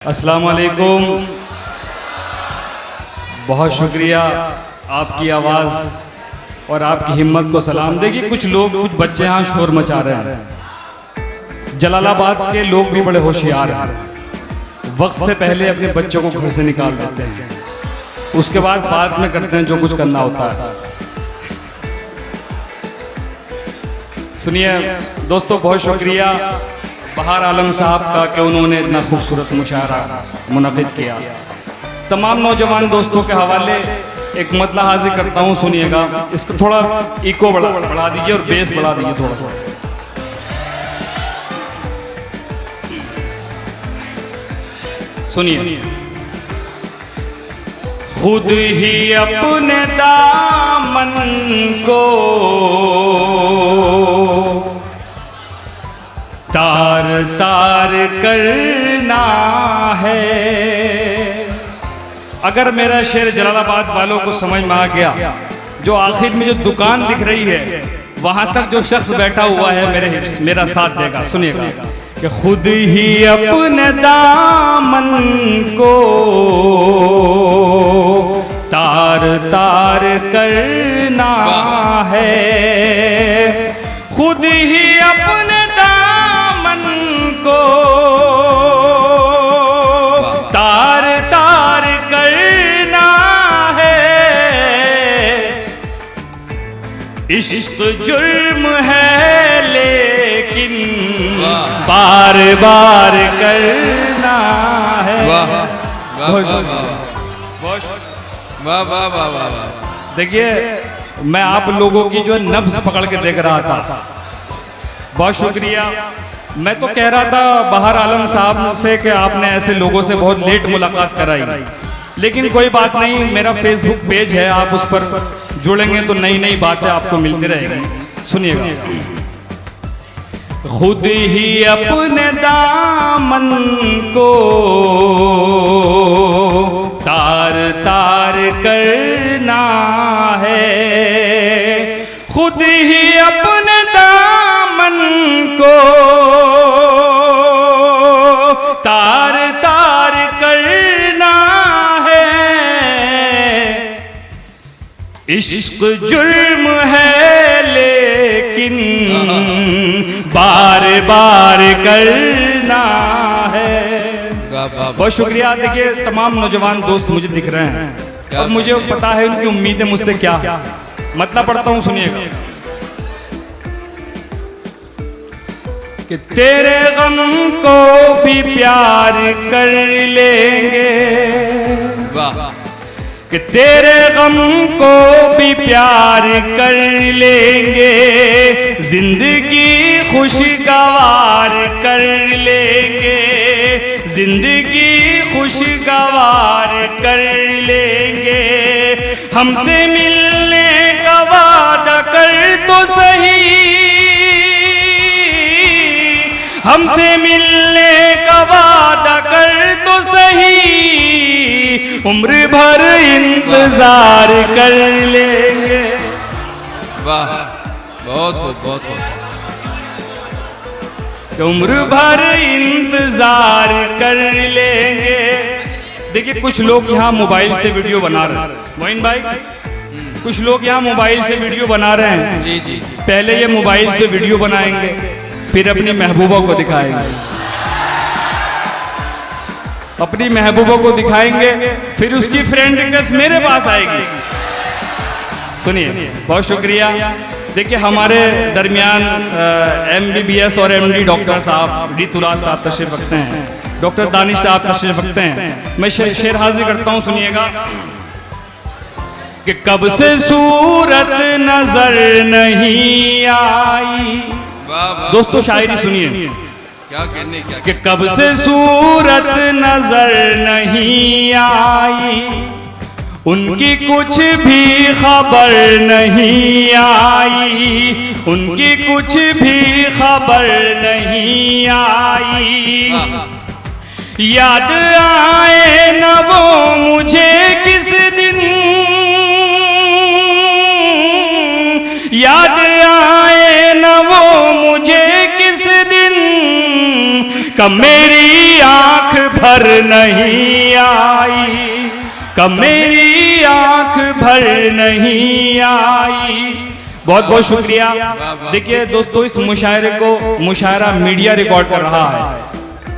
अस्सलाम वालेकुम। बहुत शुक्रिया आपकी आवाज़ और आपकी हिम्मत को सलाम। देखिए कुछ बच्चे यहाँ शोर मचा रहे हैं। जलालाबाद के लोग भी बड़े होशियार हैं, वक्त से पहले अपने बच्चों को घर से निकाल देते हैं, उसके बाद में करते हैं जो कुछ करना होता है। सुनिए दोस्तों, बहुत शुक्रिया बहार आलम साहब का कि उन्होंने इतना खूबसूरत मुशायरा मुनक़िद किया। तमाम नौजवान दोस्तों के हवाले एक मतला हाजिर करता हूँ, सुनिएगा। इसको थोड़ा इको बढ़ा दीजिए और बेस बढ़ा दीजिए थोड़ा थोड़ा। सुनिए। खुद ही अपने दामन को तार तार करना है। अगर मेरा शेर जलालाबाद वालों को समझ में आ गया, जो आखिर में जो दुकान दिख रही है वहां तक जो शख्स बैठा हुआ है मेरा साथ देगा। सुनिएगा कि खुद ही अपने दामन को तार तार करना है। खुद ही अपने को तार तार करना है। इश्क जुर्म है लेकिन बार बार करना है। देखिए मैं आप लोगों की जो नब्ज पकड़ के देख रहा था। बहुत शुक्रिया। मैं तो कह रहा था बहार आलम साहब से कि आपने ऐसे लोगों से बहुत लेट मुलाकात कराई, लेकिन कोई बात नहीं, मेरा फेसबुक पेज है, आप उस पर जुड़ेंगे तो नई नई बातें आपको मिलती रहेंगी। सुनिएगा। खुद ही अपने दामन को तार तार करना है। खुद ही अपने दामन को तार तार करना है। इश्क जुर्म है लेकिन बार बार करना है। बहुत शुक्रिया। देखिए तमाम नौजवान दोस्त मुझे दिख रहे हैं और मुझे पता है उनकी उम्मीदें मुझसे क्या है। मतलब पढ़ता हूँ, सुनिएगा कि तेरे गम को भी प्यार कर लेंगे, कि तेरे गम को भी प्यार कर लेंगे, जिंदगी खुशगवार कर लेंगे, जिंदगी खुशगवार कर लेंगे। हमसे मिलने का वादा कर तो सही, हमसे मिलने का वादा कर तो सही, उम्र भर इंतजार कर लेंगे। वाह, बहुत खूब, बहुत खूब। उम्र भर इंतजार कर लेंगे। देखिए कुछ लोग यहाँ मोबाइल से वीडियो बना रहे हैं, मोइन भाई, कुछ लोग यहाँ मोबाइल से वीडियो बना रहे हैं। जी जी। पहले ये मोबाइल से वीडियो बनाएंगे, फिर अपनी महबूबा को दिखाएंगे, अपनी महबूबा को दिखाएंगे, फिर उसकी फ्रेंड रिक्वेस्ट मेरे पास आएगी। सुनिए, बहुत शुक्रिया। देखिए हमारे दरमियान MBBS और MD डॉक्टर साहब ऋतुराज साहब तशरीफ रखते हैं, डॉक्टर दानिश साहब तशरीफ रखते हैं। मैं शेर हाजिर करता हूँ, सुनिएगा कि कब से सूरत नजर नहीं आई। दोस्तों शायरी सुनिए, क्या कहने क्या कि कब से सूरत नजर नहीं आई, उनकी कुछ भी खबर नहीं आई, उनकी कुछ भी खबर नहीं आई। याद आए न वो मुझे किस दिन, याद आए न वो मुझे किस दिन, कब मेरी आंख भर नहीं आई, कब मेरी आंख भर नहीं आई। बहुत बहुत शुक्रिया। देखिए दोस्तों, इस मुशायरे को मुशायरा मीडिया रिकॉर्ड कर रहा है।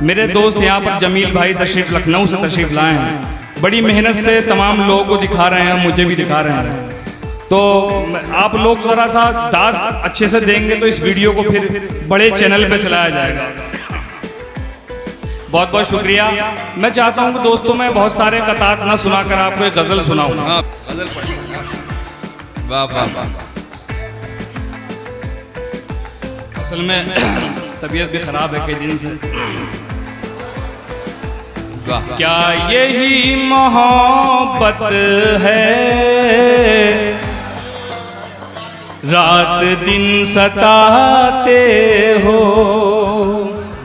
मेरे दोस्त यहाँ पर जमील भाई तशरीफ लखनऊ से तशरीफ लाए हैं, बड़ी मेहनत से तमाम लोगों को दिखा रहे हैं, मुझे भी दिखा रहे हैं। तो आप लोग ज़रा सा दाद अच्छे से देंगे तो इस वीडियो को फिर बड़े चैनल पे चलाया जाएगा। बहुत बहुत शुक्रिया। मैं चाहता हूँ कि दोस्तों मैं बहुत सारे कतात ना सुनाकर आपको एक गज़ल सुनाऊँ। हाँ, गजल पढ़िए। वाह वाह वाह। असल में तबीयत भी खराब है कई दिन से। वाह। क्या यही मोहब्बत है, रात दिन सताते हो।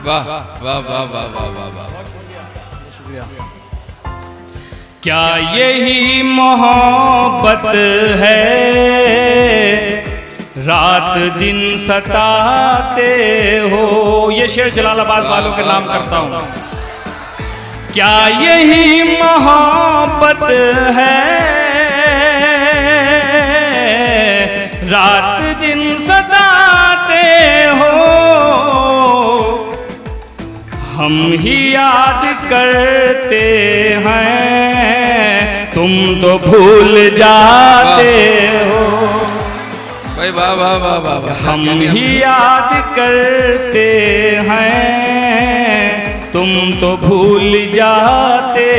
वाह वाह वाह वाह वाह वाह वाह। क्या यही मोहब्बत है, रात दिन सताते हो। ये शेर जलालाबाद वालों के नाम करता हूँ। क्या यही मोहब्बत है, रात दिन सताते हो। हम ही याद करते हैं, तुम तो भूल जाते हो। भाई वाह वाह वाह वाह वाह। हम ही याद करते हैं, तुम तो भूल जाते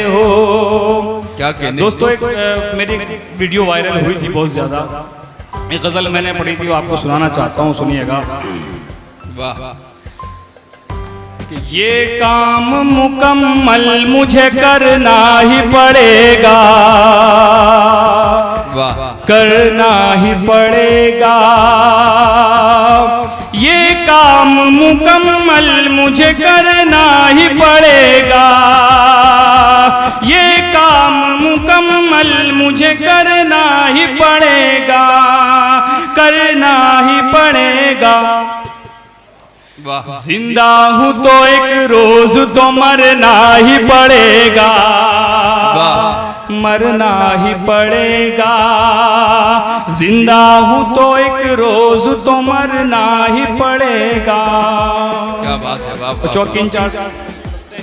हो। क्या कहने दोस्तों, एक मेरी वीडियो वायरल हुई थी बहुत ज्यादा। एक गजल मैंने पढ़ी थी, वो आपको सुनाना चाहता हूँ, सुनिएगा। वाह। कि ये काम मुकम्मल मुझे करना ही पड़ेगा, वाह। करना ही पड़ेगा। ये काम मुकम्मल मुझे करना ही पड़ेगा, ये काम मुकम्मल मुझे करना ही पड़ेगा, करना ही पड़ेगा। वाह। जिंदा हूं तो एक रोज तो मरना ही पड़ेगा, मरना ही पड़ेगा। जिंदा हूं तो एक रोज तो मरना ही पड़ेगा। क्या बात है। वाह। चौकी इंचार्ज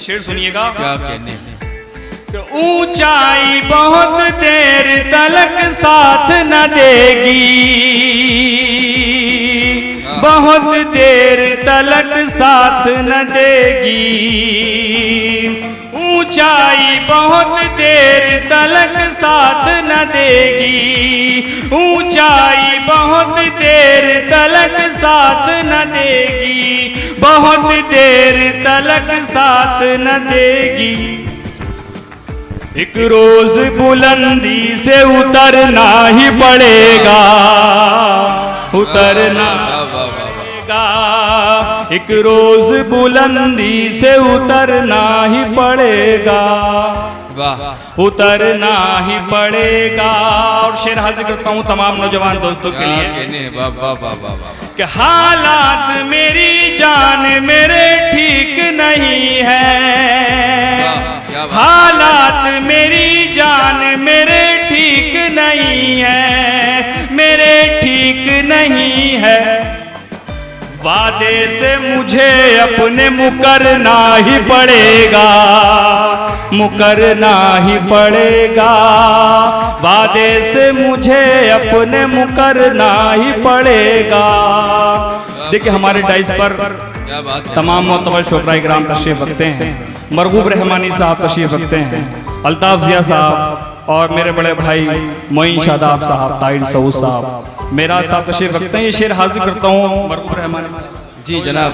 शेर सुनिएगा। क्या कहने। ऊंचाई बहुत देर तलक साथ न देगी, बहुत देर तलक साथ न देगी। ऊंचाई बहुत देर तलक साथ न देगी, ऊंचाई बहुत देर तलक साथ न देगी, बहुत देर तलक साथ न देगी। एक रोज बुलंदी से उतरना ही पड़ेगा, उतरना पड़ेगा। एक रोज बुलंदी से उतरना ही पड़ेगा, वाह। उतरना ही पड़ेगा। और शेर हाजिर करता हूँ तमाम नौजवान दोस्तों के लिए वाह वाह वाह वाह वाह। कि हालात मेरी जान मेरे ठीक नहीं है, हालात मेरी जान मेरे ठीक नहीं है, मेरे ठीक नहीं है। वादे से मुझे अपने मुकरना ही पड़ेगा, मुकरना ही पड़ेगा। वादे से मुझे अपने मुकरना ही पड़ेगा। देखिए हमारे डाइस पर तमाम मोतबर शोकरा इकराम तशरीफ रखते हैं। मरगूब रहमानी साहब तशरीफ रखते हैं, अल्ताफ जिया साहब और मेरे बड़े भाई मोइन शादाब साहब, ताहिर सऊद साहब मेरा साहब तशरीफ रखते हैं। ये शेर हाजिर करता हूँ मरगूब रहमानी जी जनाब।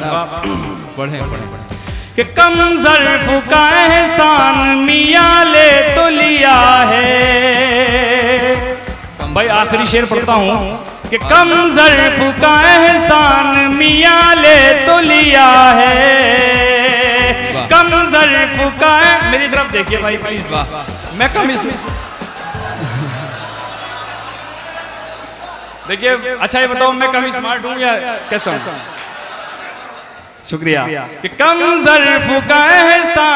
पढ़ें पढ़ें पढ़ें। कि कम ज़र्फ़ का एहसान मियाँ ले तो लिया है। भाई आखिरी शेर पढ़ता हूँ कि कम ज़र्फ़ का एहसान मियाँ ले तो लिया है, कम ज़र्फ़ का। मेरी तरफ देखिए भाई प्लीज, मैं कम इसमें देखिए। अच्छा ये बताओ मैं कम स्मार्ट हूँ या कैसा हूँ? शुक्रिया कि कम ज़र्फ़ का एहसान